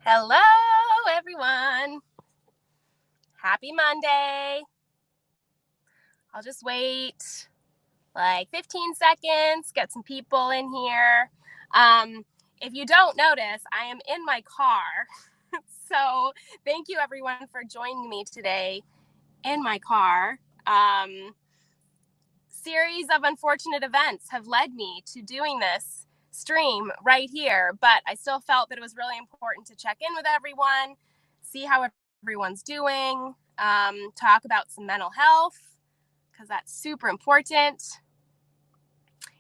Hello, everyone. Happy Monday. I'll just wait like 15 seconds, get some people in here. If you don't notice, I am in my car. So thank you, everyone, for joining me today in my car. Series of unfortunate events have led me to doing this stream right here, but I still felt that it was really important to check in with everyone, see how everyone's doing, talk about some mental health, because that's super important.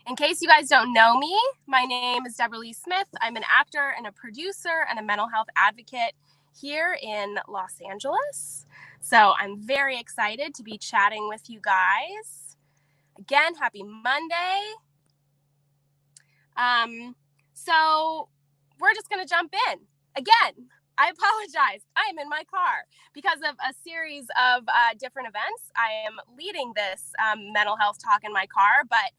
In case you guys don't know me, my name is Deborah Lee Smith. I'm an actor and a producer and a mental health advocate here in Los Angeles. So I'm very excited to be chatting with you guys. Again, happy Monday. So we're just going to jump in. Again, I apologize. I am in my car because of a series of different events. I am leading this mental health talk in my car, but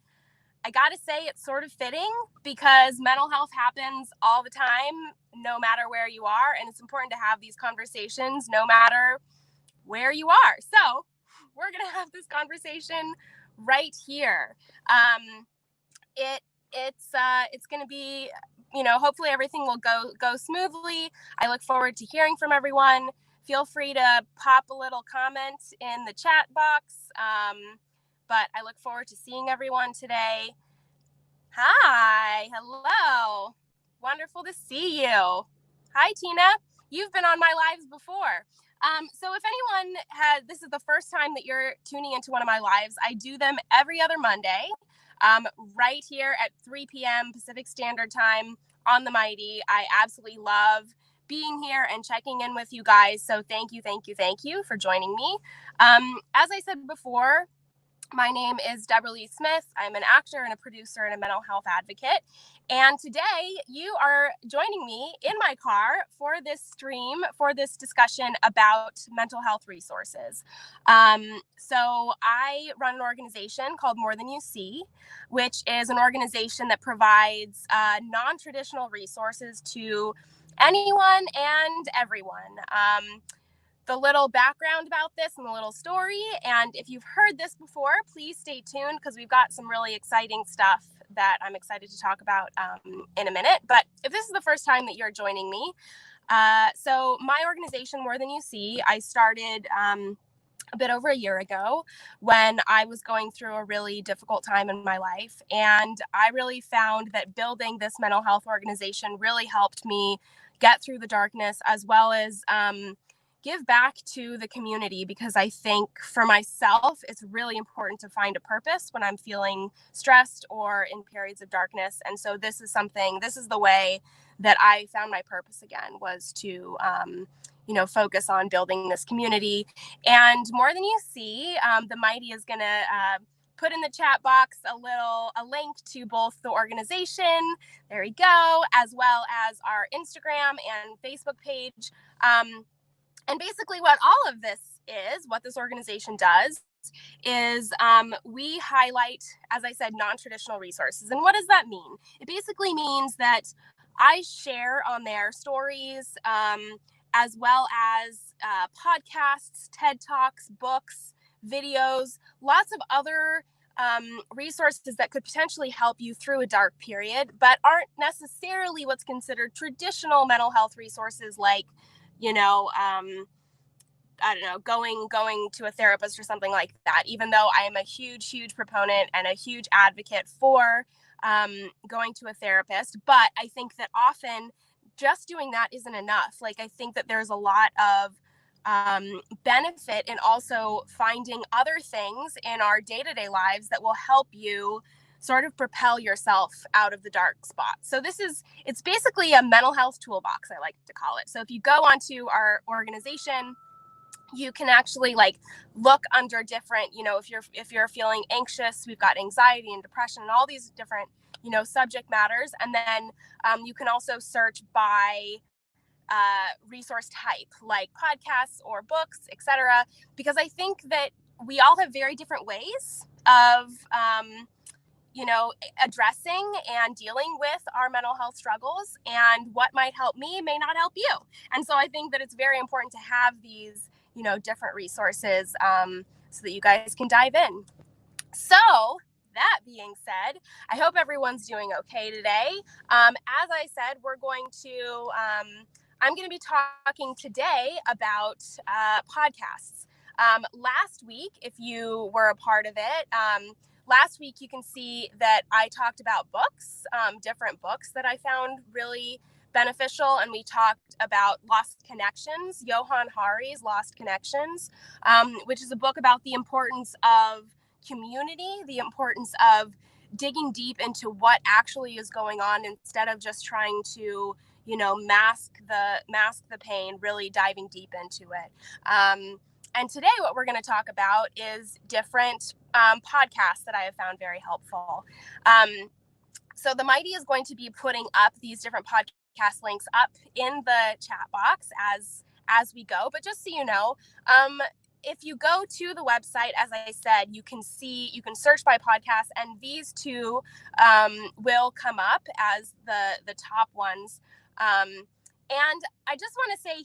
I got to say it's sort of fitting because mental health happens all the time, no matter where you are. And it's important to have these conversations no matter where you are. So we're going to have this conversation right here. It's going to be, hopefully everything will go smoothly. I look forward to hearing from everyone. Feel free to pop a little comment in the chat box. But I look forward to seeing everyone today. Hi, hello. Wonderful to see you. Hi, Tina. You've been on my lives before. So if anyone this is the first time that you're tuning into one of my lives, I do them every other Monday, right here at 3 p.m. Pacific Standard Time on the Mighty. I absolutely love being here and checking in with you guys. So thank you for joining me. As I said before, my name is Deborah Lee Smith. I'm an actor and a producer and a mental health advocate. And today you are joining me in my car for this stream, for this discussion about mental health resources. So I run an organization called More Than You See, which is an organization that provides non-traditional resources to anyone and everyone. The little background about this and the little story. And if you've heard this before, please stay tuned because we've got some really exciting stuff that I'm excited to talk about in a minute. But if this is the first time that you're joining me, so my organization, More Than You See, I started a bit over a year ago when I was going through a really difficult time in my life. And I really found that building this mental health organization really helped me get through the darkness, as well as give back to the community, because I think for myself, it's really important to find a purpose when I'm feeling stressed or in periods of darkness. And so this is the way that I found my purpose again, was to, focus on building this community. And More Than You See, the Mighty is going to put in the chat box a link to both the organization, there we go, as well as our Instagram and Facebook page. And basically what all of this is, what this organization does, is we highlight, as I said, non-traditional resources. And what does that mean? It basically means that I share on there stories, as well as podcasts, TED Talks, books, videos, lots of other resources that could potentially help you through a dark period, but aren't necessarily what's considered traditional mental health resources, like I don't know, going to a therapist or something like that, even though I am a huge proponent and a huge advocate for going to a therapist. But I think that often just doing that isn't enough. Like, I think that there's a lot of benefit in also finding other things in our day-to-day lives that will help you sort of propel yourself out of the dark spot. So it's basically a mental health toolbox, I like to call it. So if you go onto our organization, you can actually look under different, if you're feeling anxious, we've got anxiety and depression and all these different, subject matters. And then you can also search by resource type, like podcasts or books, etc. Because I think that we all have very different ways of addressing and dealing with our mental health struggles, and what might help me may not help you. And so I think that it's very important to have these, different resources, so that you guys can dive in. So that being said, I hope everyone's doing okay today. As I said, I'm going to be talking today about podcasts. Last week, if you were a part of it, last week you can see that I talked about books, different books that I found really beneficial, and we talked about Lost Connections, Johann Hari's Lost Connections, which is a book about the importance of community, the importance of digging deep into what actually is going on instead of just trying to, mask the pain, really diving deep into it. And today what we're going to talk about is different podcasts that I have found very helpful. So the Mighty is going to be putting up these different podcast links up in the chat box as we go. But just so you know, if you go to the website, as I said, you can search by podcast, and these two will come up as the top ones. And I just want to say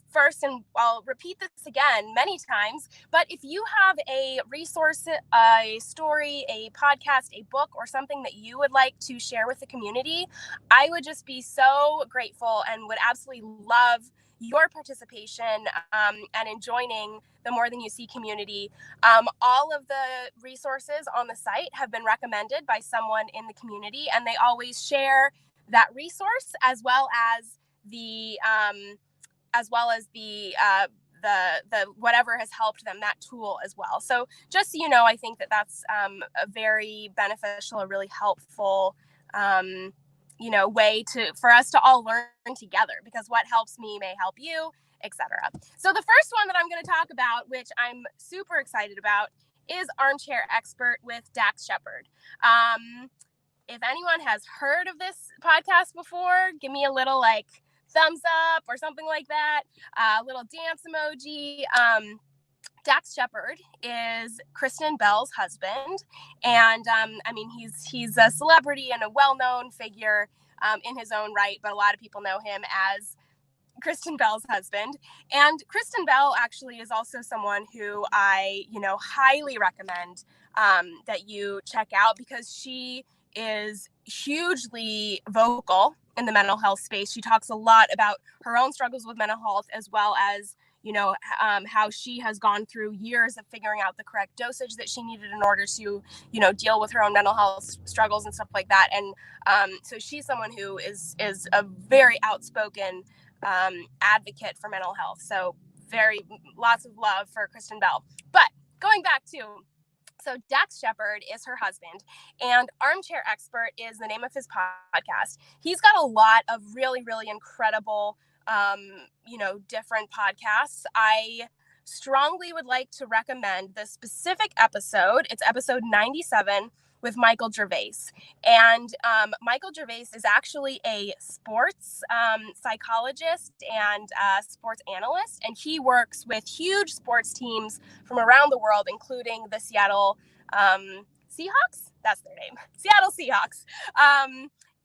first, and I'll repeat this again many times, but if you have a resource, a story, a podcast, a book, or something that you would like to share with the community, I would just be so grateful and would absolutely love your participation and in joining the More Than You See community. All of the resources on the site have been recommended by someone in the community, and they always share that resource as well as the whatever has helped them, that tool as well. So just so you know, I think that that's a very beneficial, a really helpful way for us to all learn together, because what helps me may help you, etc. So the first one that I'm going to talk about, which I'm super excited about, is Armchair Expert with Dax Shepard. If anyone has heard of this podcast before, give me a little thumbs up or something like that, a little dance emoji. Dax Shepard is Kristen Bell's husband, and he's a celebrity and a well-known figure in his own right, but a lot of people know him as Kristen Bell's husband. And Kristen Bell actually is also someone who I highly recommend that you check out, because she is hugely vocal in the mental health space. She talks a lot about her own struggles with mental health, as well as how she has gone through years of figuring out the correct dosage that she needed in order to, deal with her own mental health struggles and stuff like that. And so she's someone who is a very outspoken advocate for mental health. So lots of love for Kristen Bell. But going back to, so Dax Shepard is her husband, and Armchair Expert is the name of his podcast. He's got a lot of really, really incredible different podcasts. I strongly would like to recommend the specific episode. It's episode 97 with Michael Gervais. And Michael Gervais is actually a sports psychologist and sports analyst, and he works with huge sports teams from around the world, including the Seattle Seahawks. That's their name, Seattle Seahawks.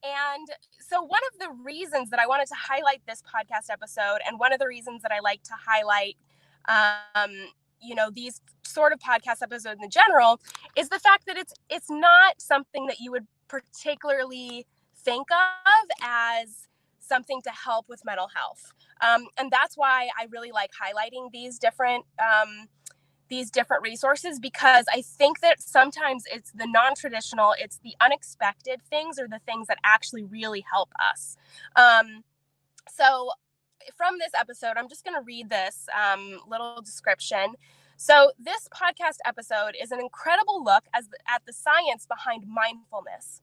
And so one of the reasons that I wanted to highlight this podcast episode, and one of the reasons that I like to highlight, these sort of podcast episodes in general, is the fact that it's not something that you would particularly think of as something to help with mental health. And that's why I really like highlighting these different resources, because I think that sometimes it's the non-traditional, it's the unexpected things, or the things that actually really help us. So from this episode, I'm just going to read this little description. So this podcast episode is an incredible look at the science behind mindfulness.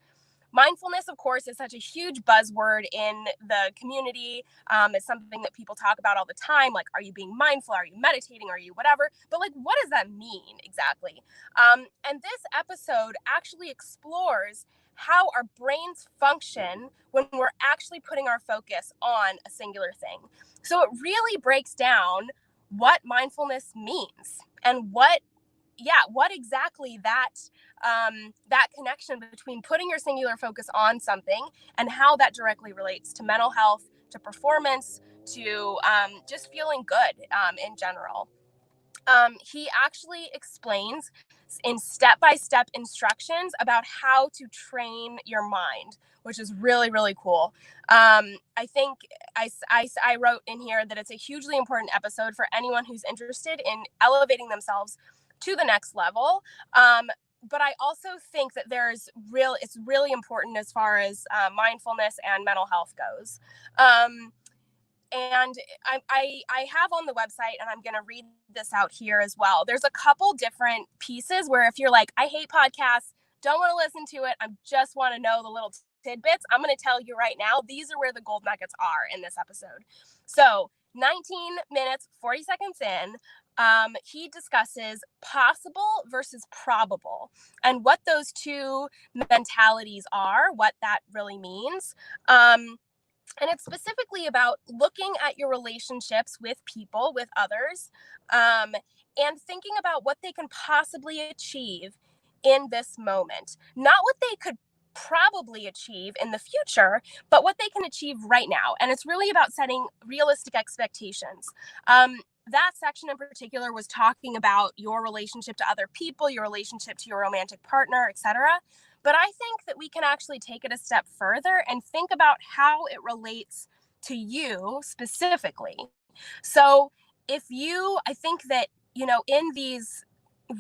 Mindfulness, of course, is such a huge buzzword in the community. It's something that people talk about all the time. Like, are you being mindful? Are you meditating? Are you whatever? But what does that mean exactly? And this episode actually explores how our brains function when we're actually putting our focus on a singular thing. So it really breaks down what mindfulness means and what what exactly that connection between putting your singular focus on something and how that directly relates to mental health, to performance, to just feeling good in general. He actually explains in step-by-step instructions about how to train your mind, which is really, really cool. I think I wrote in here that it's a hugely important episode for anyone who's interested in elevating themselves to the next level. But I also think that it's really important as far as mindfulness and mental health goes. And I have on the website, and I'm going to read this out here as well. There's a couple different pieces where if you're like, I hate podcasts, don't want to listen to it, I just want to know the little tidbits, I'm going to tell you right now, these are where the gold nuggets are in this episode. So 19 minutes, 40 seconds in, he discusses possible versus probable and what those two mentalities are, what that really means. And it's specifically about looking at your relationships with people, with others, and thinking about what they can possibly achieve in this moment. Not what they could probably achieve in the future, but what they can achieve right now. And it's really about setting realistic expectations. That section in particular was talking about your relationship to other people, your relationship to your romantic partner, etc. But I think that we can actually take it a step further and think about how it relates to you specifically. So I think that, in these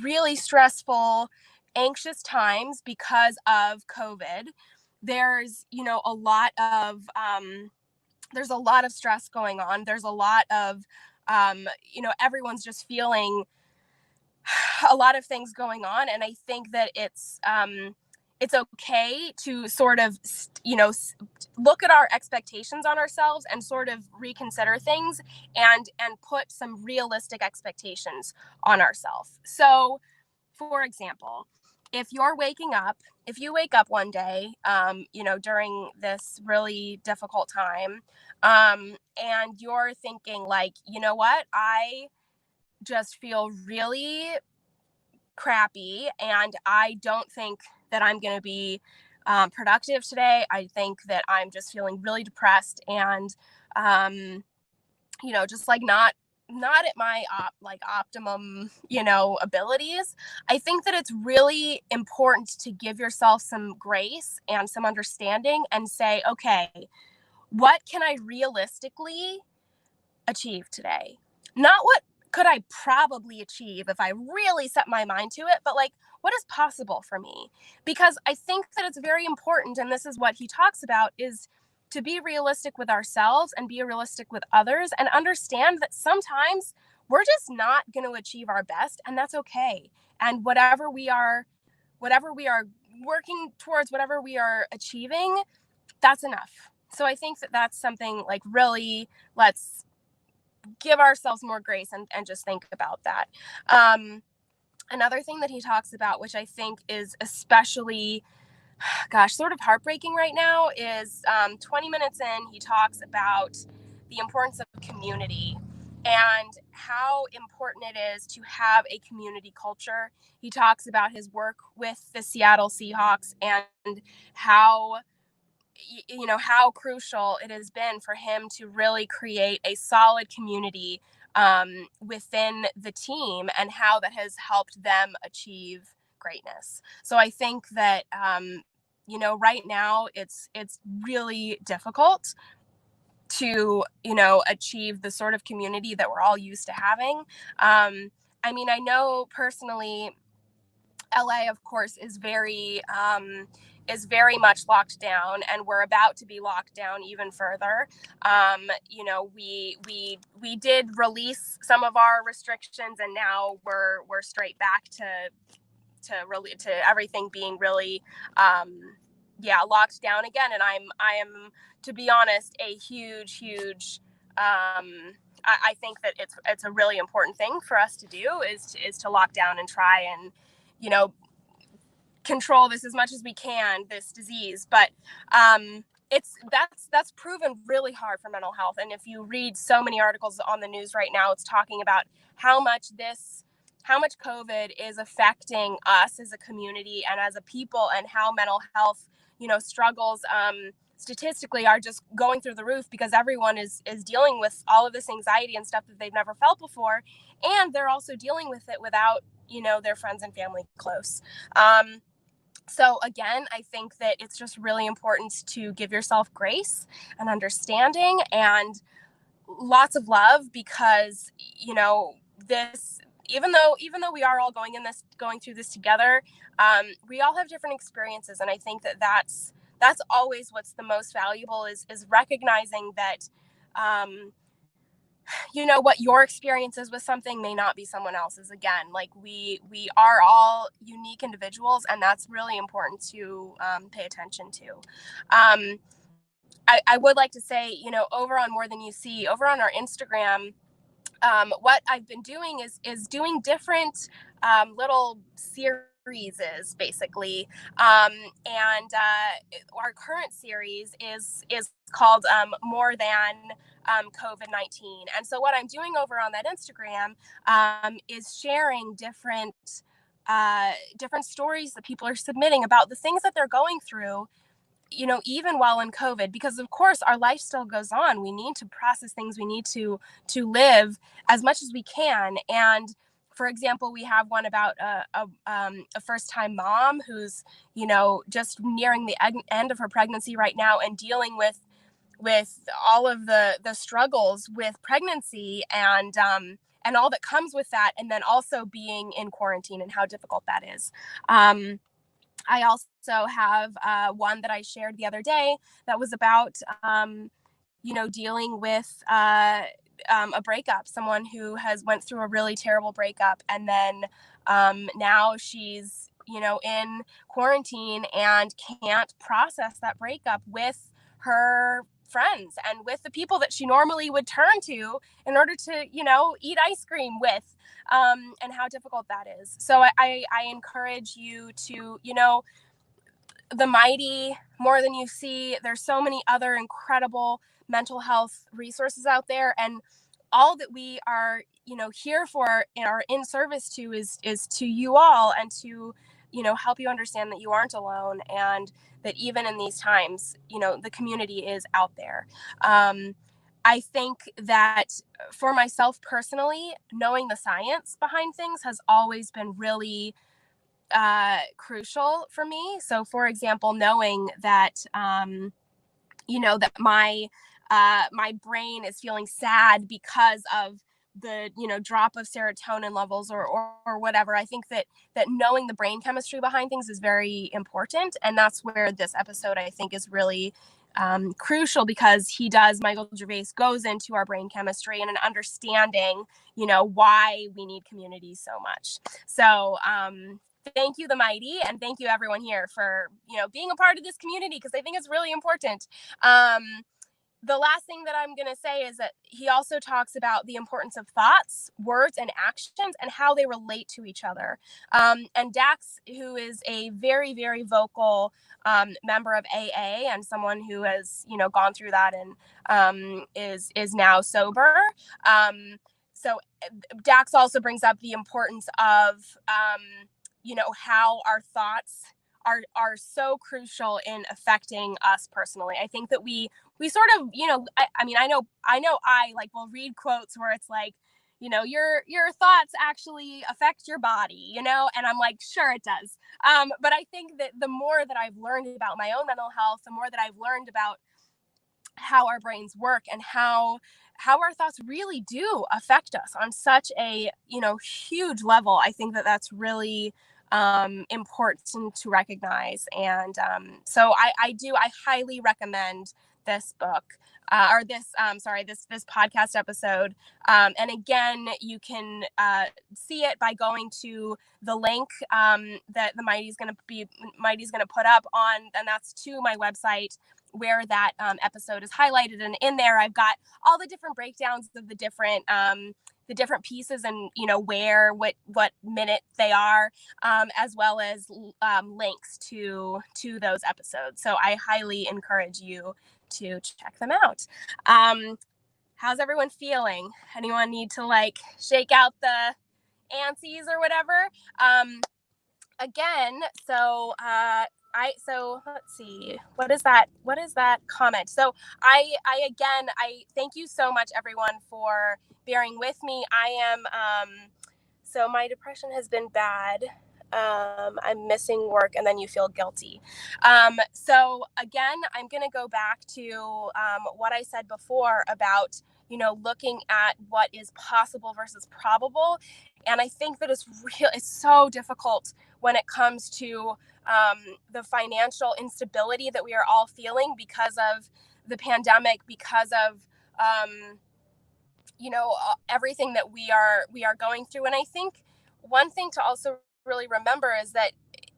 really stressful, anxious times because of COVID, there's, there's a lot of stress going on. There's a lot of, everyone's just feeling a lot of things going on. And I think that it's okay to sort of, look at our expectations on ourselves and sort of reconsider things and put some realistic expectations on ourselves. So, for example, if you wake up one day, during this really difficult time, and you're thinking like, you know what, I just feel really crappy and I don't think that I'm going to be productive today. I think that I'm just feeling really depressed and, just like not at my optimum, abilities. I think that it's really important to give yourself some grace and some understanding and say, okay, what can I realistically achieve today? Not what could I probably achieve if I really set my mind to it, but like what is possible for me? Because I think that it's very important, and this is what he talks about, is to be realistic with ourselves and be realistic with others and understand that sometimes we're just not going to achieve our best, and that's okay. And whatever we are working towards, whatever we are achieving, that's enough. So I think that that's something like really, let's give ourselves more grace and just think about that. Another thing that he talks about, which I think is especially, sort of heartbreaking right now, is 20 minutes in, he talks about the importance of community and how important it is to have a community culture. He talks about his work with the Seattle Seahawks and how crucial it has been for him to really create a solid community within the team and how that has helped them achieve greatness. So I think that, right now it's really difficult to, achieve the sort of community that we're all used to having. I know personally, LA, of course, is very much locked down, and we're about to be locked down even further. We did release some of our restrictions, and now we're straight back to everything being really locked down again. And I am, to be honest, a huge. I think that it's a really important thing for us to do is to lock down and try and control this as much as we can, this disease. But that's proven really hard for mental health. And if you read so many articles on the news right now, it's talking about how much COVID is affecting us as a community and as a people, and how mental health, struggles, statistically are just going through the roof, because everyone is dealing with all of this anxiety and stuff that they've never felt before. And they're also dealing with it without, their friends and family close. So again, I think that it's just really important to give yourself grace and understanding and lots of love, because, this, even though we are all going through this together, we all have different experiences. And I think that that's always what's the most valuable, is recognizing that, what your experience is with something may not be someone else's. Again, like we are all unique individuals, and that's really important to pay attention to. I would like to say, over on More Than You See, over on our Instagram, what I've been doing is doing different little series, basically, and our current series is called More Than COVID-19. And so what I'm doing over on that Instagram is sharing different stories that people are submitting about the things that they're going through, even while in COVID, because of course our life still goes on. We need to process things. We need to live as much as we can. And for example, we have one about a first-time mom who's, just nearing the end of her pregnancy right now, and dealing with all of the struggles with pregnancy, and all that comes with that, and then also being in quarantine and how difficult that is. I also have one that I shared the other day that was about, dealing with a breakup, someone who has went through a really terrible breakup, and then now she's, in quarantine and can't process that breakup with her friends and with the people that she normally would turn to in order to, eat ice cream with, and how difficult that is. So I encourage you to, the mighty, More Than You See. There's so many other incredible mental health resources out there, and all that we are, here for and are in service to is to you all, and to, help you understand that you aren't alone, and that even in these times, the community is out there. I think that for myself personally, knowing the science behind things has always been really crucial for me. So for example, knowing that that my brain is feeling sad because of the drop of serotonin levels, or whatever. I think that knowing the brain chemistry behind things is very important, and that's where this episode, I think, is really crucial, because Michael Gervais goes into our brain chemistry and an understanding, why we need community so much. So thank you, the mighty, and thank you everyone here for being a part of this community, because I think it's really important. The last thing that I'm going to say is that he also talks about the importance of thoughts, words, and actions, and how they relate to each other. And Dax, who is a very, very vocal member of AA, and someone who has, gone through that, and is now sober. So Dax also brings up the importance of, how our thoughts are so crucial in affecting us personally. I think that we sort of, I know I like will read quotes where it's like, your thoughts actually affect your body, and I'm like, sure it does. But I think that the more that I've learned about my own mental health, the more that I've learned about how our brains work, and how our thoughts really do affect us on such a, huge level. I think that that's really important to recognize. And so I highly recommend this book, or this podcast episode. And again, you can see it by going to the link that the Mighty's going to put up on, and that's to my website, where that episode is highlighted. And in there, I've got all the different breakdowns of the different pieces, and what minute they are, as well as links to those episodes. So I highly encourage you to check them out. How's everyone feeling? Anyone need to shake out the antsies or whatever. Again, so so let's see, what is that comment? So I again, I thank you so much, everyone, for bearing with me. I am so my depression has been bad. I'm missing work, and then you feel guilty. So again, I'm going to go back to what I said before about, looking at what is possible versus probable. And I think that it's so difficult when it comes to the financial instability that we are all feeling because of the pandemic, because of everything that we are going through. And I think one thing to also really remember is that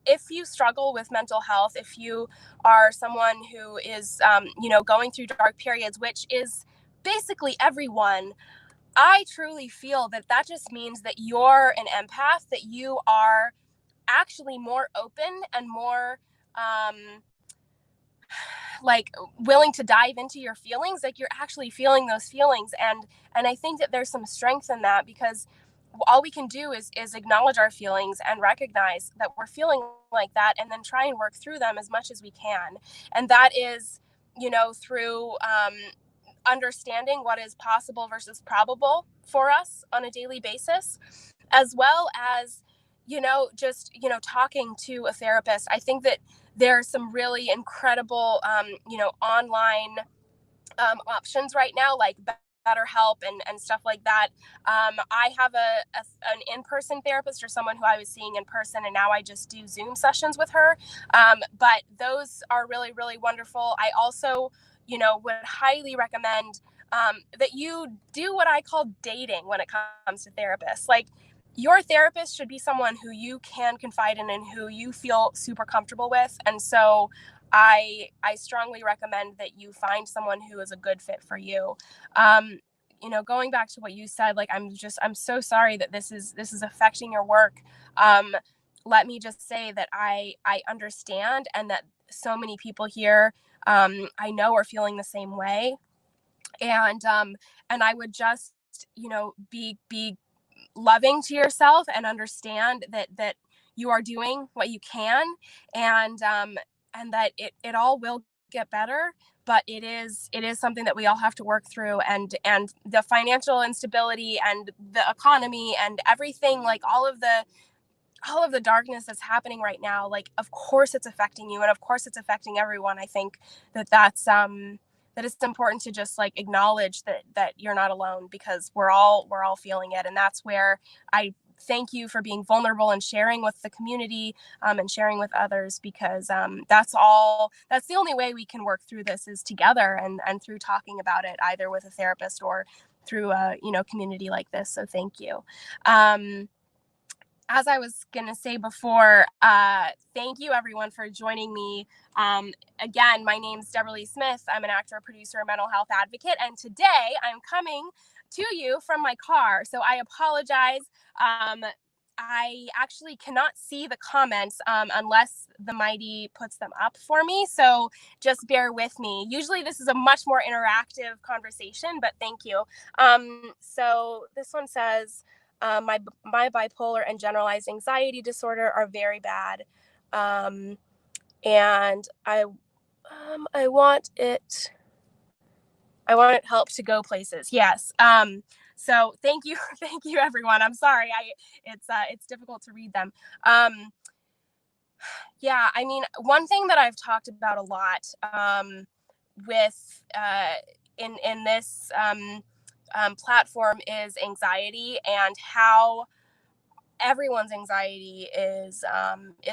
if you struggle with mental health, if you are someone who is going through dark periods, which is basically everyone, I truly feel that just means that you're an empath, that you are actually more open and more like willing to dive into your feelings, like you're actually feeling those feelings. And I think that there's some strength in that, because all we can do is acknowledge our feelings and recognize that we're feeling like that, and then try and work through them as much as we can. And that is, through understanding what is possible versus probable for us on a daily basis, as well as, just, talking to a therapist. I think that there's some really incredible, online options right now, like BetterHelp and stuff like that. I have an in-person therapist, or someone who I was seeing in person, and now I just do Zoom sessions with her. But those are really, really wonderful. I also, would highly recommend that you do what I call dating when it comes to therapists. Like, your therapist should be someone who you can confide in and who you feel super comfortable with. And so I strongly recommend that you find someone who is a good fit for you. Going back to what you said, like, I'm so sorry that this is affecting your work. Let me just say that I understand, and that so many people here, I know, are feeling the same way. And I would just, be loving to yourself, and understand that you are doing what you can, and that it all will get better. But it is something that we all have to work through. And the financial instability and the economy and everything, like all of the darkness that's happening right now, like, of course it's affecting you, and of course it's affecting everyone. I think that it's important to just, like, acknowledge that you're not alone, because we're all feeling it. And that's where I thank you for being vulnerable and sharing with the community, and sharing with others, because that's the only way we can work through this, is together, and through talking about it, either with a therapist or through a community like this. So thank you. As I was going to say before, thank you, everyone, for joining me. Again, my name's Deborah Lee Smith. I'm an actor, producer, mental health advocate, and today I'm coming to you from my car. So I apologize. I actually cannot see the comments unless the Mighty puts them up for me. So just bear with me. Usually this is a much more interactive conversation, but thank you. So this one says, my bipolar and generalized anxiety disorder are very bad, and I want it help to go places. Yes. So thank you, thank you, everyone. I'm sorry. It's difficult to read them. Yeah. I mean, one thing that I've talked about a lot with in this platform is anxiety, and how everyone's anxiety is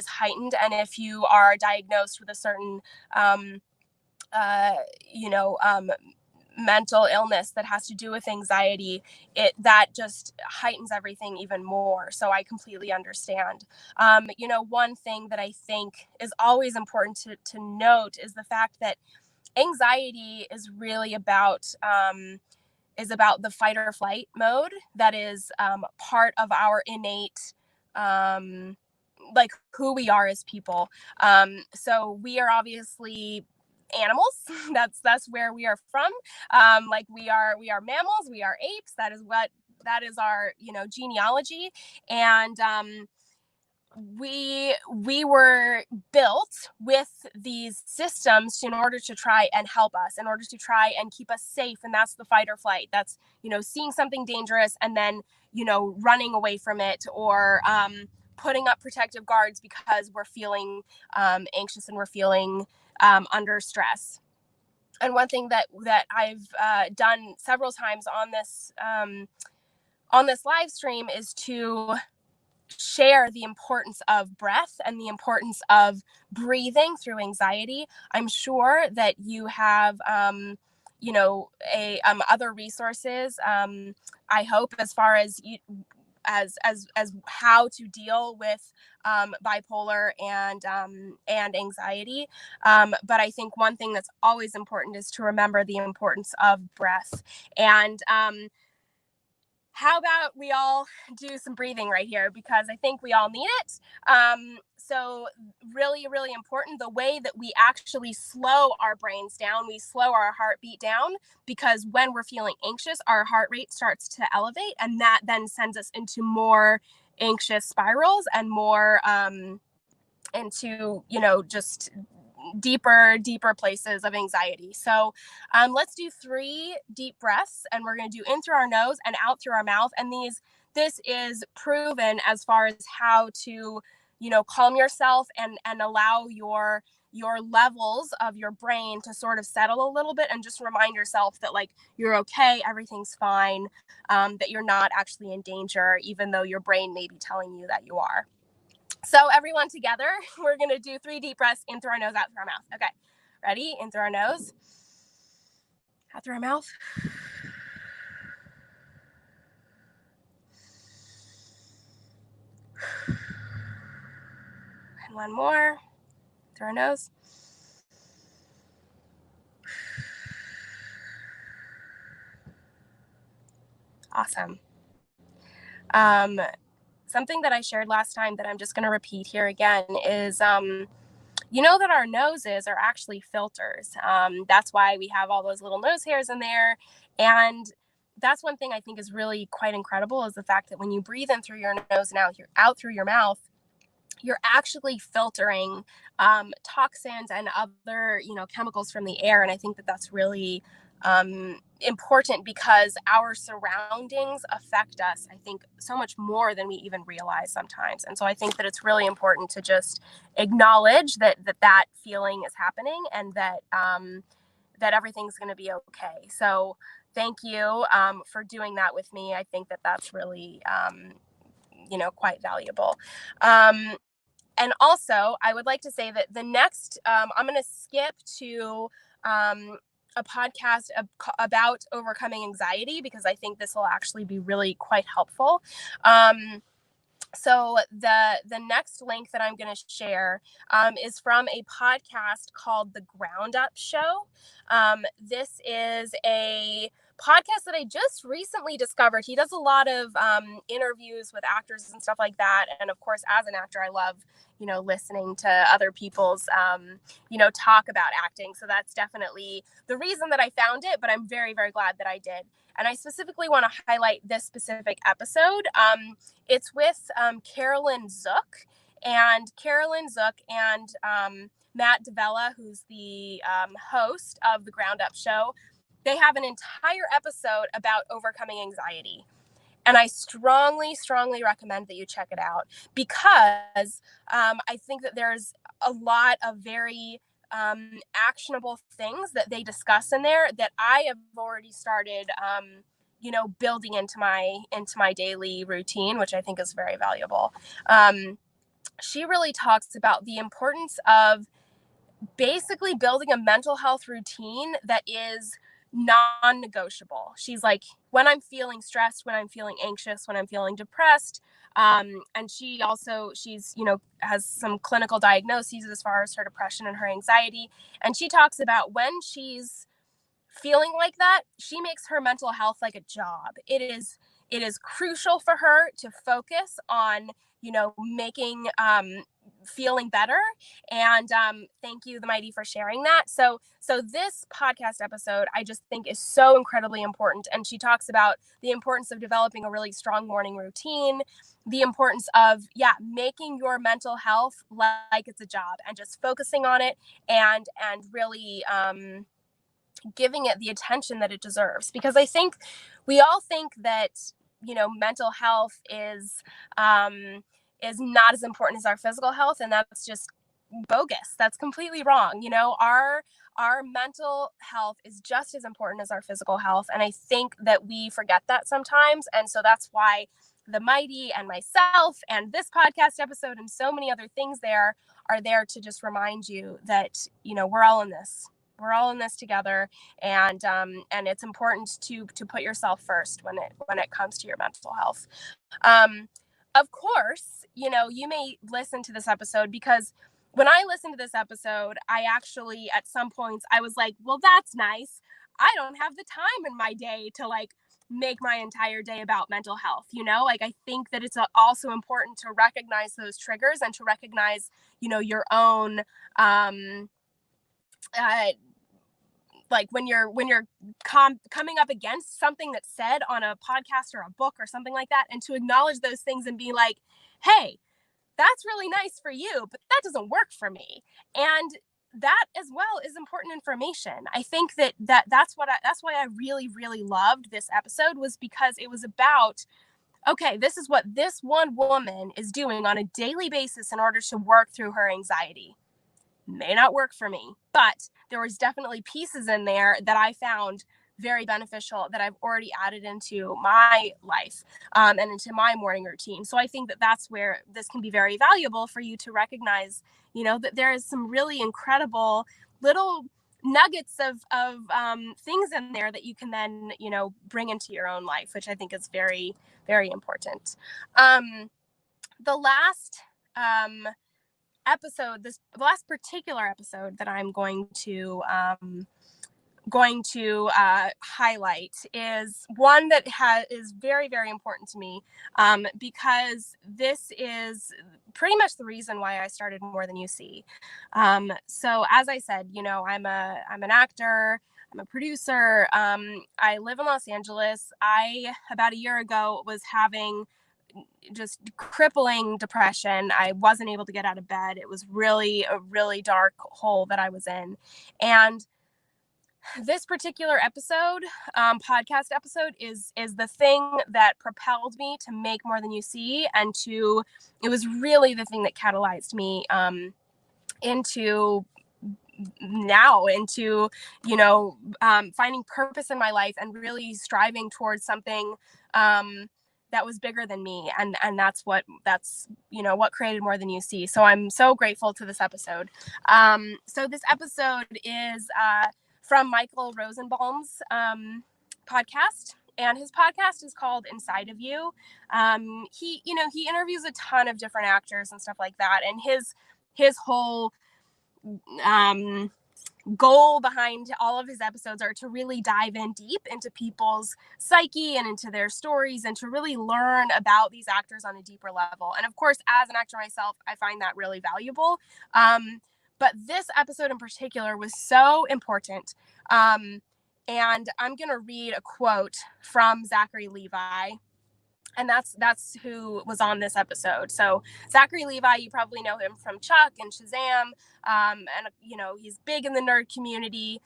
heightened. And if you are diagnosed with a certain uh, you know um, mental illness that has to do with anxiety, that just heightens everything even more. So I completely understand. One thing that I think is always important to note is the fact that anxiety is really about the fight or flight mode that is part of our innate, like, who we are as people. So we are obviously animals. That's where we are from. Like, we are mammals, we are apes. our, genealogy. And we were built with these systems in order to try and help us, in order to try and keep us safe. And that's the fight or flight. That's, seeing something dangerous and then, running away from it, or putting up protective guards because we're feeling anxious and we're feeling under stress. And one thing that I've done several times on this live stream is to share the importance of breath and the importance of breathing through anxiety. I'm sure that you have, other resources. I hope, as far as as how to deal with bipolar and anxiety. But I think one thing that's always important is to remember the importance of breath. And how about we all do some breathing right here, because I think we all need it. So really, really important, the way that we actually slow our brains down, we slow our heartbeat down, because when we're feeling anxious, our heart rate starts to elevate, and that then sends us into more anxious spirals and more into, just deeper places of anxiety. So let's do 3 deep breaths, and we're going to do in through our nose and out through our mouth. And this is proven as far as how to, calm yourself and allow your levels of your brain to sort of settle a little bit, and just remind yourself that, like, you're okay, everything's fine, that you're not actually in danger, even though your brain may be telling you that you are. So everyone together, we're going to do 3 deep breaths, in through our nose, out through our mouth. Okay, ready? In through our nose, out through our mouth. And one more, through our nose. Awesome. Something that I shared last time that I'm just going to repeat here again is, that our noses are actually filters. That's why we have all those little nose hairs in there. And that's one thing I think is really quite incredible, is the fact that when you breathe in through your nose and out through your mouth, you're actually filtering toxins and other, chemicals from the air. And I think that that's really important, because our surroundings affect us, I think, so much more than we even realize sometimes. And so I think that it's really important to just acknowledge that feeling is happening, and that that everything's going to be okay. So thank you for doing that with me. I think that that's really quite valuable. And also, I would like to say that the next, I'm going to skip to a podcast about overcoming anxiety, because I think this will actually be really quite helpful. So the next link that I'm going to share is from a podcast called The Ground Up Show. This is a podcast that I just recently discovered. He does a lot of interviews with actors and stuff like that. And of course, as an actor, I love, listening to other people's, talk about acting. So that's definitely the reason that I found it, but I'm very, very glad that I did. And I specifically want to highlight this specific episode. It's with Carolyn Zook, and Matt Davella, who's the host of the Ground Up Show. They have an entire episode about overcoming anxiety. And I strongly, strongly recommend that you check it out, because I think that there's a lot of very actionable things that they discuss in there that I have already started, building into my daily routine, which I think is very valuable. She really talks about the importance of basically building a mental health routine that is non-negotiable. She's like, when I'm feeling stressed, when I'm feeling anxious, when I'm feeling depressed, and she's has some clinical diagnoses as far as her depression and her anxiety. And she talks about when she's feeling like that, she makes her mental health like a job. It is crucial for her to focus on, making feeling better. And thank you, the Mighty, for sharing that. So this podcast episode, I just think, is so incredibly important. And she talks about the importance of developing a really strong morning routine, the importance of, making your mental health like it's a job and just focusing on it and really giving it the attention that it deserves. Because I think we all think that, mental health is not as important as our physical health, and that's just bogus. That's completely wrong. Our mental health is just as important as our physical health, and I think that we forget that sometimes. And so that's why the Mighty and myself and this podcast episode and so many other things are there to just remind you that, we're all in this. We're all in this together, and it's important to put yourself first when it comes to your mental health. Of course, you may listen to this episode, because when I listened to this episode, I actually, at some points, I was like, well, that's nice. I don't have the time in my day to make my entire day about mental health. I think that it's also important to recognize those triggers and to recognize, your own, when you're coming up against something that's said on a podcast or a book or something like that, and to acknowledge those things and be like, hey, that's really nice for you, but that doesn't work for me. And that as well is important information. I think that's why I really, really loved this episode, was because it was about, okay, this is what this one woman is doing on a daily basis in order to work through her anxiety. May not work for me, but there was definitely pieces in there that I found very beneficial that I've already added into my life, and into my morning routine. So I think that that's where this can be very valuable for you to recognize, that there is some really incredible little nuggets of things in there that you can then, bring into your own life, which I think is very, very important. The last last particular episode that I'm going to highlight is one that is very, very important to me, because this is pretty much the reason why I started More Than You See. So as I said, I'm an actor, I'm a producer. I live in Los Angeles. I, about a year ago, was having just crippling depression. I wasn't able to get out of bed. It was really a really dark hole that I was in. And this particular episode, podcast episode, is the thing that propelled me to make More Than You See, and it was really the thing that catalyzed me into finding purpose in my life and really striving towards something that was bigger than me, and that's what created More Than You See. So I'm so grateful to this episode. So this episode is from Michael Rosenbaum's podcast, and his podcast is called Inside of You. He interviews a ton of different actors and stuff like that, and his whole goal behind all of his episodes are to really dive in deep into people's psyche and into their stories, and to really learn about these actors on a deeper level. And of course, as an actor myself, I find that really valuable. But this episode in particular was so important. And I'm going to read a quote from Zachary Levi. And that's who was on this episode. So Zachary Levi, you probably know him from Chuck and Shazam. And, he's big in the nerd community.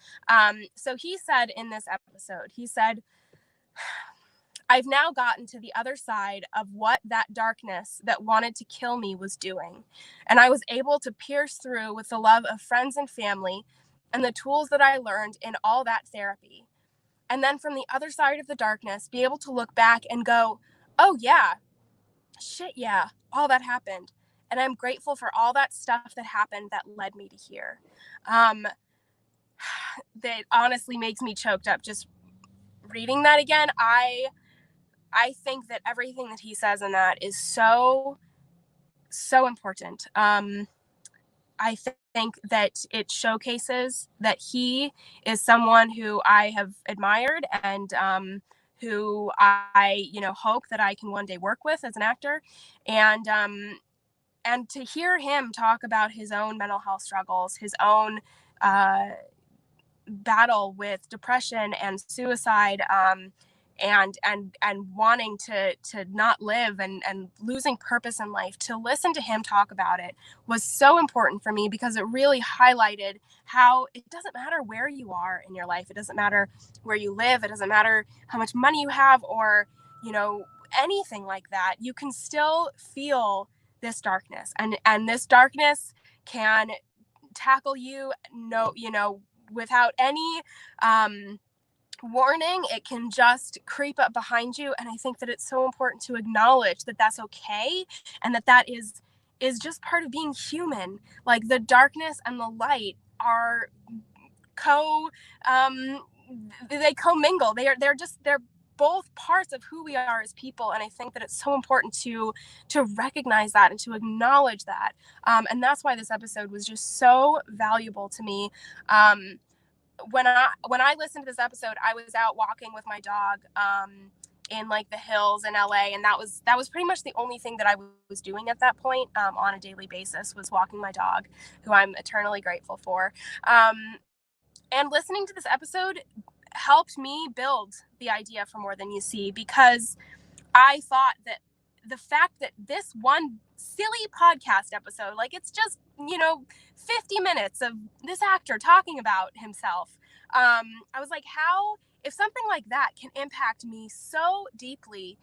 So he said in this episode, he said, I've now gotten to the other side of what that darkness that wanted to kill me was doing. And I was able to pierce through with the love of friends and family and the tools that I learned in all that therapy. And then from the other side of the darkness, be able to look back and go, oh yeah, shit, yeah, all that happened. And I'm grateful for all that stuff that happened that led me to here. That honestly makes me choked up just reading that again. I think that everything that he says in that is so, so important. I think that it showcases that he is someone who I have admired, and who I, hope that I can one day work with as an actor. And and to hear him talk about his own mental health struggles, his own battle with depression and suicide, and wanting to not live and losing purpose in life, to listen to him talk about it was so important for me, because it really highlighted how it doesn't matter where you are in your life. It doesn't matter where you live. It doesn't matter how much money you have, or, anything like that. You can still feel this darkness, and this darkness can tackle you, without any warning. It can just creep up behind you, and I think that it's so important to acknowledge that that's okay, and that is just part of being human. Like, the darkness and the light are they commingle. They're both parts of who we are as people, and I think that it's so important to recognize that and to acknowledge that. And that's why this episode was just so valuable to me. When I listened to this episode, I was out walking with my dog in like the hills in LA, and that was pretty much the only thing that I was doing at that point, on a daily basis, was walking my dog, who I'm eternally grateful for. And listening to this episode helped me build the idea for More Than You See, because I thought that the fact that this one silly podcast episode, like, it's just, 50 minutes of this actor talking about himself. I was like, how, if something like that can impact me so deeply,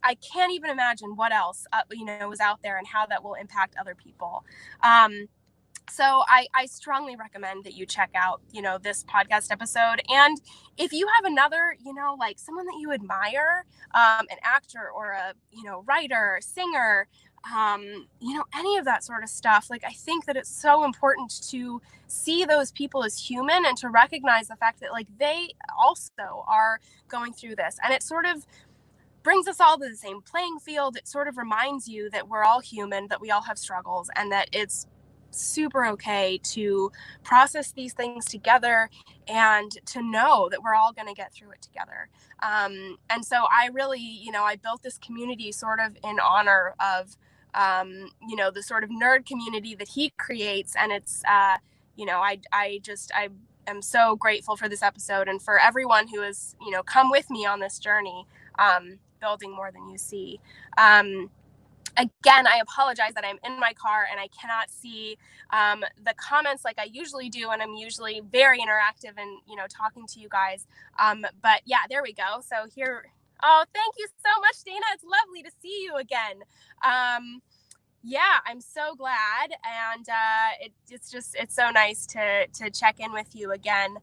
I can't even imagine what else, is out there, and how that will impact other people. So I strongly recommend that you check out, this podcast episode. And if you have another, like someone that you admire, an actor or a, writer, singer, any of that sort of stuff, like, I think that it's so important to see those people as human, and to recognize the fact that, like, they also are going through this. And it sort of brings us all to the same playing field. It sort of reminds you that we're all human, that we all have struggles, and that it's super okay to process these things together, and to know that we're all going to get through it together. And so I really, I built this community sort of in honor of, the sort of nerd community that he creates. And it's, I am so grateful for this episode, and for everyone who has, come with me on this journey, building More Than You See. Again, I apologize that I'm in my car and I cannot see the comments like I usually do, and I'm usually very interactive and, talking to you guys. But yeah, there we go. So here, oh, thank you so much, Dana. It's lovely to see you again. Yeah, I'm so glad, and it's so nice to check in with you again.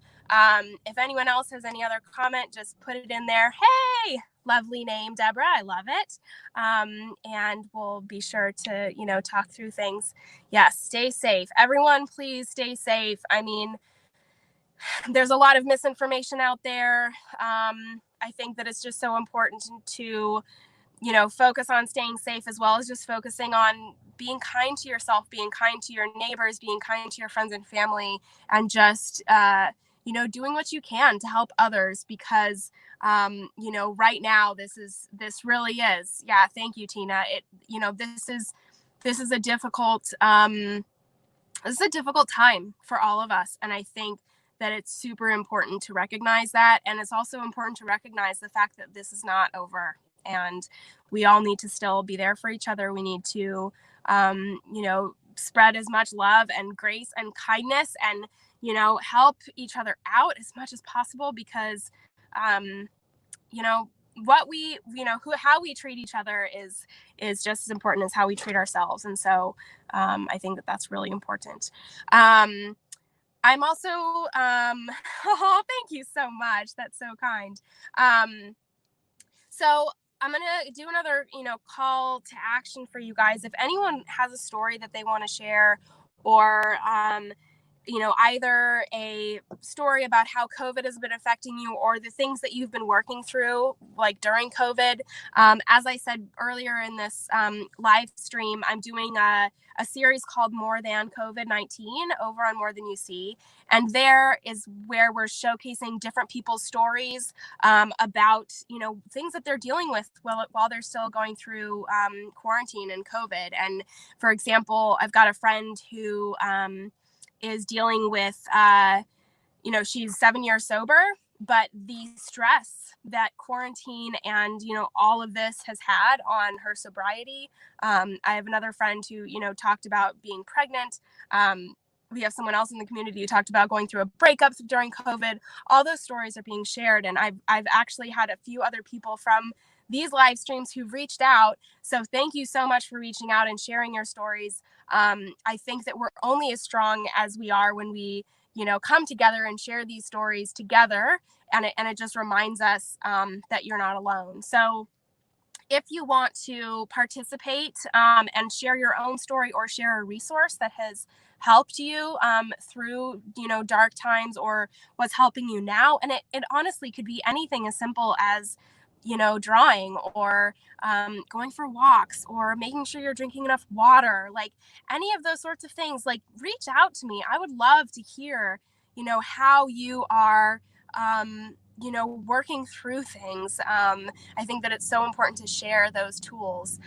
If anyone else has any other comment, just put it in there. Hey, lovely name, Deborah. I love it. And we'll be sure to, talk through things. Yes, stay safe. Everyone, please stay safe. I mean, there's a lot of misinformation out there. I think that it's just so important to, focus on staying safe, as well as just focusing on being kind to yourself, being kind to your neighbors, being kind to your friends and family, and just, doing what you can to help others, because, right now, this really is. Yeah. Thank you, Tina. This is a difficult, time for all of us. And I think that it's super important to recognize that. And it's also important to recognize the fact that this is not over, and we all need to still be there for each other. We need to, spread as much love and grace and kindness, and, help each other out as much as possible, because, what we, how we treat each other is just as important as how we treat ourselves. And so, I think that that's really important. I'm also, oh, thank you so much. That's so kind. So I'm going to do another, call to action for you guys. If anyone has a story that they want to share, or, either a story about how COVID has been affecting you or the things that you've been working through, like during COVID. As I said earlier in this live stream, I'm doing a series called More Than COVID-19 over on More Than You See. And there is where we're showcasing different people's stories about, things that they're dealing with while they're still going through quarantine and COVID. And for example, I've got a friend who is dealing with, she's 7 years sober, but the stress that quarantine and, all of this has had on her sobriety. I have another friend who, talked about being pregnant. We have someone else in the community who talked about going through a breakup during COVID. All those stories are being shared. And I've actually had a few other people from these live streams who've reached out. So thank you so much for reaching out and sharing your stories. I think that we're only as strong as we are when we, come together and share these stories together. And it just reminds us that you're not alone. So if you want to participate and share your own story or share a resource that has helped you through, dark times or what's helping you now, and it honestly could be anything as simple as, drawing or going for walks or making sure you're drinking enough water, like any of those sorts of things, like reach out to me. I would love to hear, how you are, working through things. I think that it's so important to share those tools.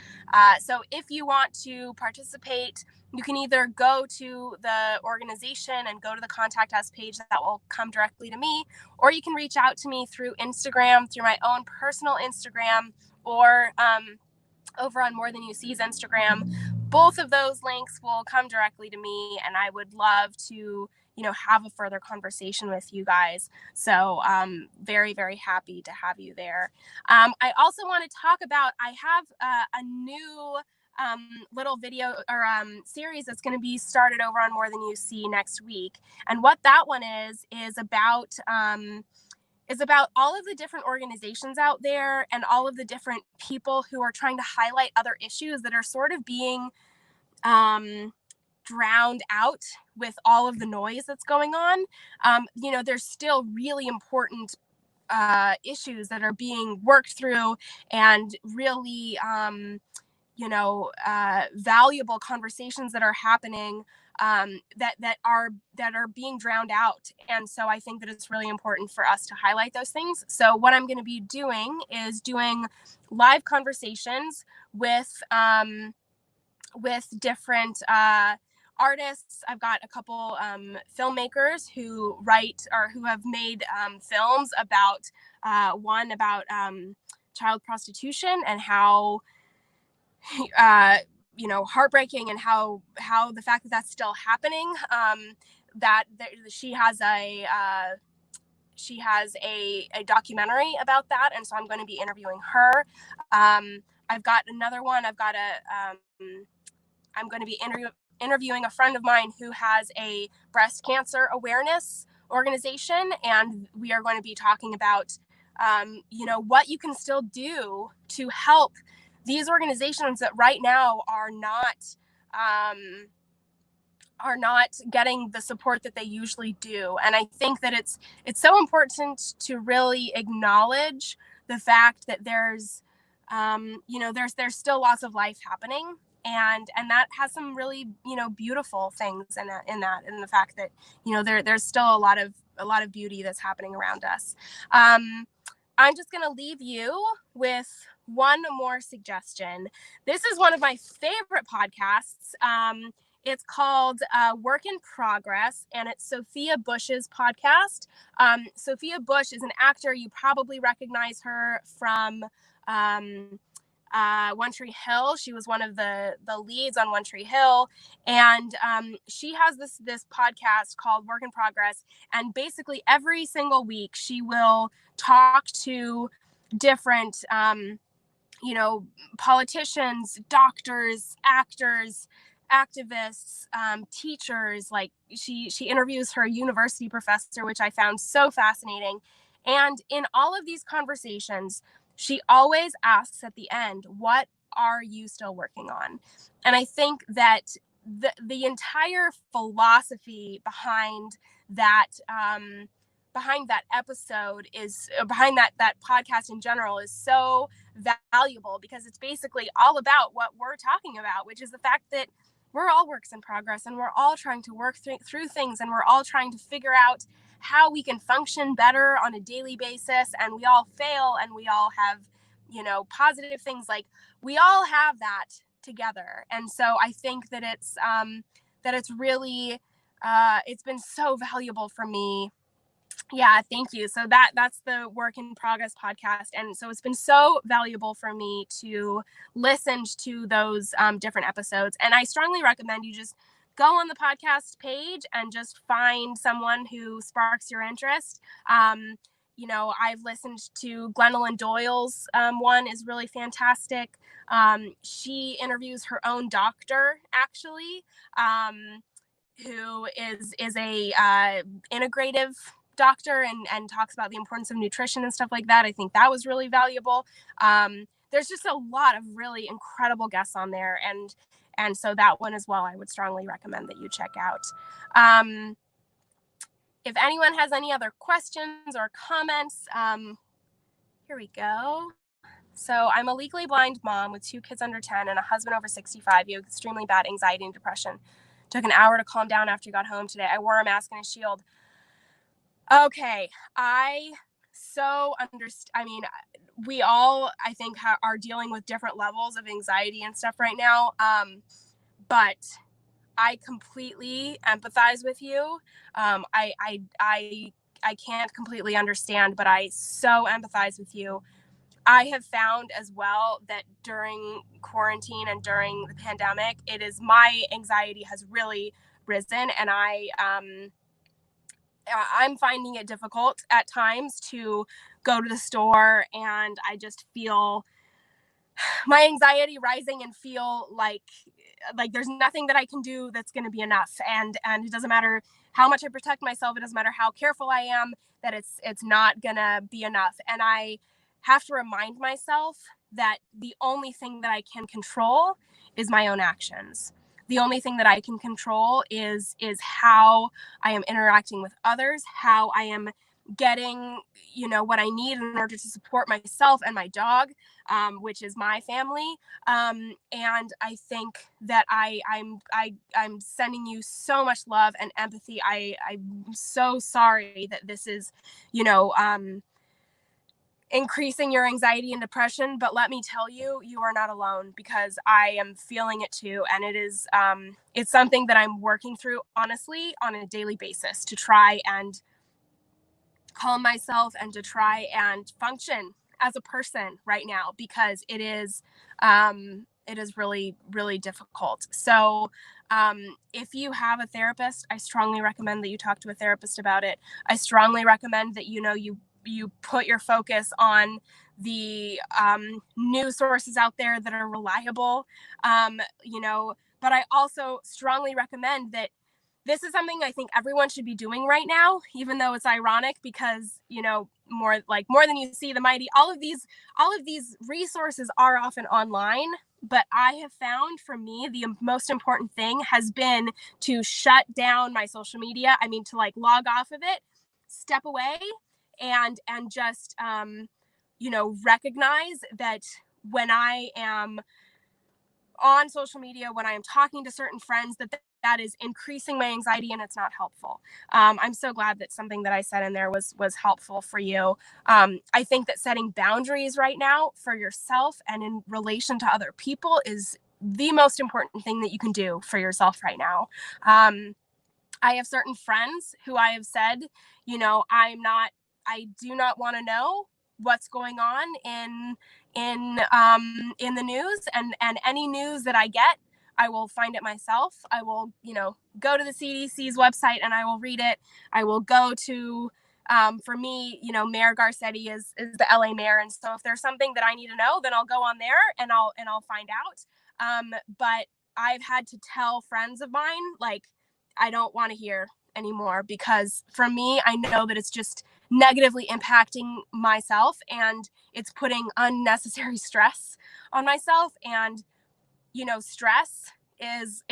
So if you want to participate, you can either go to the organization and go to the Contact Us page that will come directly to me, or you can reach out to me through Instagram, through my own personal Instagram, or over on More Than You See's Instagram. Both of those links will come directly to me, and I would love to, have a further conversation with you guys. So very, very happy to have you there. I also want to talk about, I have a new little video or series that's going to be started over on More Than You See next week. And what that one is about all of the different organizations out there and all of the different people who are trying to highlight other issues that are sort of being drowned out with all of the noise that's going on. There's still really important issues that are being worked through, and really valuable conversations that are happening that are being drowned out. And so I think that it's really important for us to highlight those things. So what I'm going to be doing is doing live conversations with different artists. I've got a couple filmmakers who write or who have made films about one about child prostitution and how heartbreaking, and how the fact that that's still happening. That she has a documentary about that, and so I'm going to be interviewing her. I've got another one. I'm going to be interviewing a friend of mine who has a breast cancer awareness organization, and we are going to be talking about what you can still do to help these organizations that right now are not getting the support that they usually do. And I think that it's so important to really acknowledge the fact that there's still lots of life happening, and that has some really beautiful things in the fact that there's still a lot of beauty that's happening around us. I'm just going to leave you with one more suggestion. This is one of my favorite podcasts. It's called Work in Progress, and it's Sophia Bush's podcast. Sophia Bush is an actor. You probably recognize her from One Tree Hill. She was one of the leads on One Tree Hill, and she has this podcast called Work in Progress, and basically every single week she will talk to different politicians, doctors, actors, activists, teachers. Like she interviews her university professor, which I found so fascinating. And in all of these conversations, she always asks at the end, what are you still working on? And I think that the entire philosophy behind that episode is behind that podcast in general is so valuable, because it's basically all about what we're talking about, which is the fact that we're all works in progress, and we're all trying to work through things, and we're all trying to figure out how we can function better on a daily basis. And we all fail, and we all have, positive things. Like, we all have that together. And so I think that it's really it's been so valuable for me. Yeah, thank you. So that's the Work in Progress podcast. And so it's been so valuable for me to listen to those different episodes. And I strongly recommend you just go on the podcast page and just find someone who sparks your interest. I've listened to Glennon Doyle's one is really fantastic. She interviews her own doctor, actually, who is a integrative doctor, and talks about the importance of nutrition and stuff like that. I think that was really valuable. There's just a lot of really incredible guests on there, and so that one as well, I would strongly recommend that you check out. If anyone has any other questions or comments, here we go. So I'm a legally blind mom with 2 kids under 10 and a husband over 65. You have extremely bad anxiety and depression. Took an hour to calm down after you got home today. I wore a mask and a shield. Okay, I so understand. I mean, we all, I think, are dealing with different levels of anxiety and stuff right now. But I completely empathize with you. I can't completely understand, but I so empathize with you. I have found as well that during quarantine and during the pandemic, my anxiety has really risen, and I'm finding it difficult at times to go to the store, and I just feel my anxiety rising and feel like there's nothing that I can do that's going to be enough. And it doesn't matter how much I protect myself. It doesn't matter how careful I am, that it's not going to be enough. And I have to remind myself that the only thing that I can control is my own actions. The only thing that I can control is how I am interacting with others, how I am getting, what I need in order to support myself and my dog, which is my family. And I think that I'm sending you so much love and empathy. I'm so sorry that this is, increasing your anxiety and depression, but let me tell you, you are not alone, because I am feeling it too. And it is, it's something that I'm working through, honestly, on a daily basis, to try and calm myself and to try and function as a person right now, because it is really, really difficult. So if you have a therapist, I strongly recommend that you talk to a therapist about it. I strongly recommend that, you put your focus on the news sources out there that are reliable, but I also strongly recommend that this is something I think everyone should be doing right now, even though it's ironic, because, more than you see the mighty, all of these resources are often online. But I have found, for me, the most important thing has been to shut down my social media. I mean, to log off of it, step away, and just recognize that when I am on social media, when I am talking to certain friends, that is increasing my anxiety, and it's not helpful. I'm so glad that something that I said in there was helpful for you. I think that setting boundaries right now for yourself and in relation to other people is the most important thing that you can do for yourself right now. I have certain friends who I have said, I do not want to know what's going on in the news, and any news that I get, I will find it myself. I will, go to the CDC's website and I will read it. I will go to, for me, Mayor Garcetti is the LA mayor, and so if there's something that I need to know, then I'll go on there and I'll find out. But I've had to tell friends of mine, I don't want to hear anymore, because for me, I know that it's just negatively impacting myself, and it's putting unnecessary stress on myself. And stress is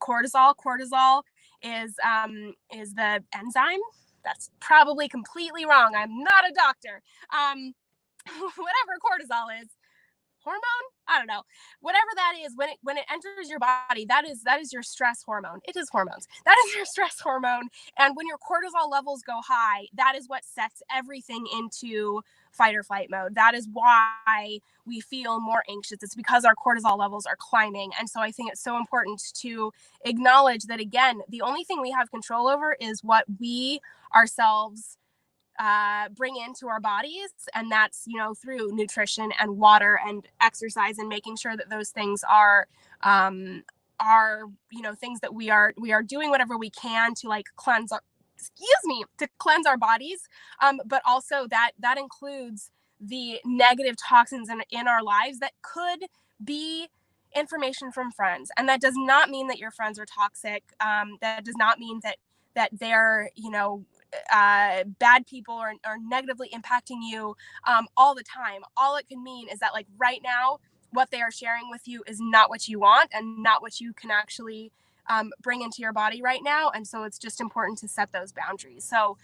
cortisol. Cortisol is the enzyme. That's probably completely wrong. I'm not a doctor. Whatever cortisol is, hormone, I don't know, whatever that is, when it enters your body, that is your stress hormone. It is hormones. That is your stress hormone. And when your cortisol levels go high, that is what sets everything into fight or flight mode. That is why we feel more anxious. It's because our cortisol levels are climbing. And so I think it's so important to acknowledge that, again, the only thing we have control over is what we ourselves bring into our bodies, and that's through nutrition and water and exercise, and making sure that those things are things that we are doing whatever we can to cleanse our bodies, but also that includes the negative toxins in our lives that could be information from friends. And that does not mean that your friends are toxic. That does not mean that they're bad people or negatively impacting you all the time. All it can mean is that right now, what they are sharing with you is not what you want and not what you can actually bring into your body right now. And so it's just important to set those boundaries. So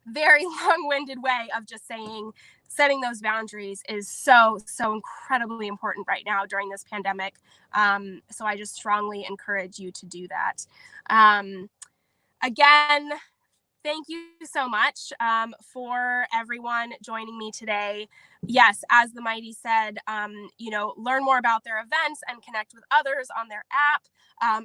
very long-winded way of just saying setting those boundaries is so incredibly important right now during this pandemic. So I just strongly encourage you to do that. Again, thank you so much for everyone joining me today. Yes, as the Mighty said, learn more about their events and connect with others on their app,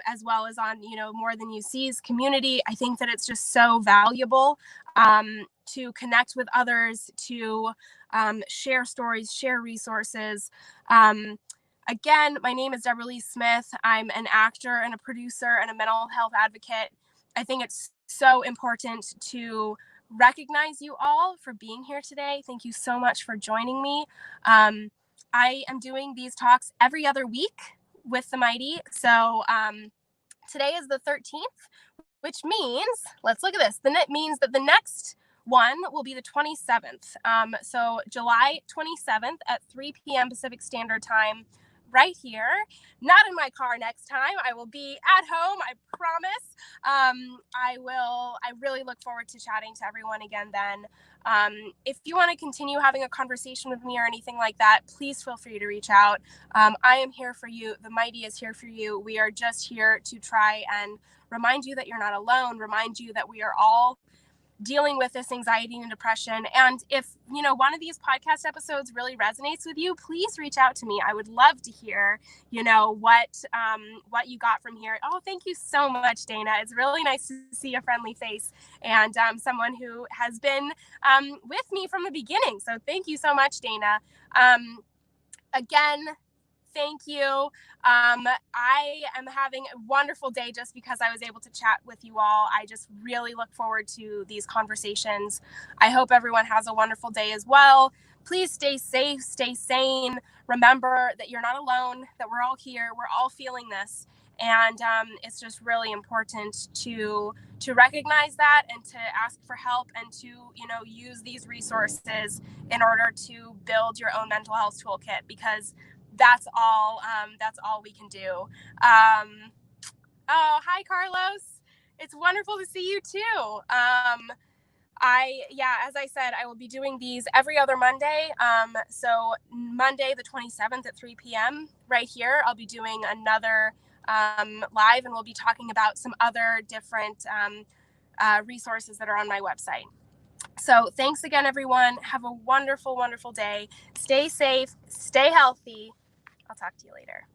as well as on, More Than You See's community. I think that it's just so valuable to connect with others, to share stories, share resources. Again, my name is Deborah Lee Smith. I'm an actor and a producer and a mental health advocate. I think it's so important to recognize you all for being here today. Thank you so much for joining me. I am doing these talks every other week with the Mighty. So today is the 13th, which means, let's look at this. It means that the next one will be the 27th. So July 27th at 3 p.m. Pacific Standard Time, right here, not in my car next time. I will be at home, I promise. I really look forward to chatting to everyone again then. If you want to continue having a conversation with me or anything like that, please feel free to reach out. I am here for you. The Mighty is here for you. We are just here to try and remind you that you're not alone, remind you that we are all dealing with this anxiety and depression. And if one of these podcast episodes really resonates with you, please reach out to me. I would love to hear what you got from here. Oh, thank you so much, Dana. It's really nice to see a friendly face and someone who has been with me from the beginning. So thank you so much, Dana. Again, thank you. I am having a wonderful day just because I was able to chat with you all. I just really look forward to these conversations. I hope everyone has a wonderful day as well. Please stay safe, stay sane. Remember that you're not alone, that we're all here. We're all feeling this. And it's just really important to recognize that and to ask for help and to, use these resources in order to build your own mental health toolkit, because that's all we can do. Oh, hi, Carlos. It's wonderful to see you too. As I said, I will be doing these every other Monday. So Monday, the 27th at 3 p.m. right here, I'll be doing another live, and we'll be talking about some other different resources that are on my website. So thanks again, everyone. Have a wonderful, wonderful day. Stay safe, stay healthy. I'll talk to you later.